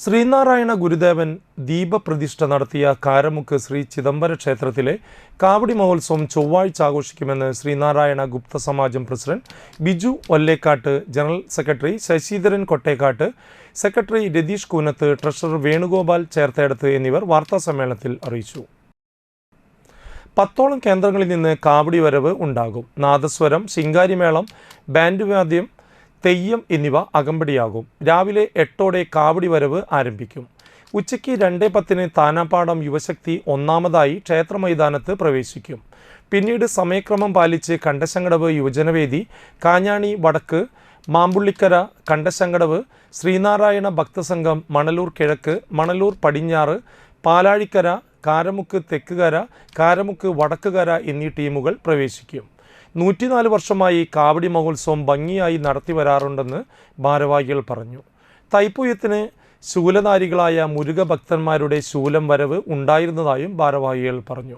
ശ്രീനാരായണ ഗുരുദേവൻ ദീപപ്രതിഷ്ഠ നടത്തിയ കാരമുക്ക് ശ്രീ ചിദംബര ക്ഷേത്രത്തിലെ കാവടി മഹോത്സവം ചൊവ്വാഴ്ച ആഘോഷിക്കുമെന്ന് Sreenarayana Guptha Samajam president Biju Ollekkatt, general secretary Sasidharan Kottekkatt, secretary Ratheesh Koonath, treasurer Venugopal Cherthedath എന്നിവർ വാർത്താസമ്മേളനത്തിൽ അറിയിച്ചു. 10ഓളം കേന്ദ്രങ്ങളിൽ നിന്ന് കാവടി വരവ് ഉണ്ടാകും. നാദസ്വരം, ശിങ്കാരിമേളം, ബാൻഡ് വാദ്യം, തെയ്യം എന്നിവ അകമ്പടിയാകും. രാവിലെ 8ഓടെ കാവടി വരവ് ആരംഭിക്കും. ഉച്ചയ്ക്ക് 2:10 താനാപ്പാടം യുവശക്തി ഒന്നാമതായി ക്ഷേത്ര മൈതാനത്ത് പ്രവേശിക്കും. പിന്നീട് സമയക്രമം പാലിച്ച് കണ്ടശങ്കടവ് യുവജനവേദി, കാഞ്ഞാണി വടക്ക്, മാമ്പുള്ളിക്കര, കണ്ടശങ്കടവ്, ശ്രീനാരായണ ഭക്തസംഘം, മണലൂർ കിഴക്ക്, മണലൂർ പടിഞ്ഞാറ്, പാലാഴിക്കര, കാരമുക്ക് തെക്കുകര, കാരമുക്ക് വടക്കുകര എന്നീ ടീമുകൾ പ്രവേശിക്കും. 104 വർഷമായി കാവടി മഹോത്സവം ഭംഗിയായി നടത്തി വരാറുണ്ടെന്ന് ഭാരവാഹികൾ പറഞ്ഞു. തൈപ്പൂയത്തിന് ശൂലധാരികളായ മുരുക ഭക്തന്മാരുടെ ശൂലം വരവ് ഉണ്ടായിരുന്നതായും ഭാരവാഹികൾ പറഞ്ഞു.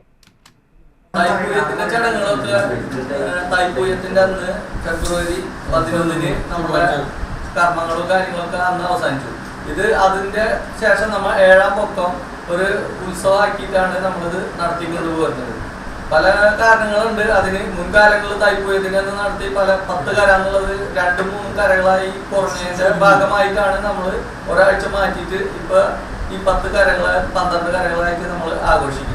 തൈപ്പൂയത്തിന്റെ ചടങ്ങുകളൊക്കെ തൈപ്പൂയത്തിന്റെ അന്ന് ഫെബ്രുവരി 11 നമ്മുടെ കർമ്മങ്ങളും കാര്യങ്ങളൊക്കെ അന്ന് അവസാനിച്ചു. ഇത് അതിന്റെ ശേഷം നമ്മൾ 7ാം പൊക്കം ഒരു ഉത്സവമാക്കിയിട്ടാണ് നമ്മളിത് നടത്തിക്കൊണ്ട് പോകുന്നത്. പല കാരണങ്ങളുണ്ട് അതിന്. മുൻകാലങ്ങളിൽ തൈപ്പൂയത്തിന് അന്ന് നടത്തി 10 കര എന്നുള്ളത് 2-3 കരകളായി കുറഞ്ഞതിന്റെ ഭാഗമായിട്ടാണ് നമ്മൾ ഒരാഴ്ച മാറ്റിയിട്ട് ഇപ്പൊ ഈ 10 കരകളെ 12 കരകളായിട്ട് നമ്മൾ ആഘോഷിക്കുന്നത്.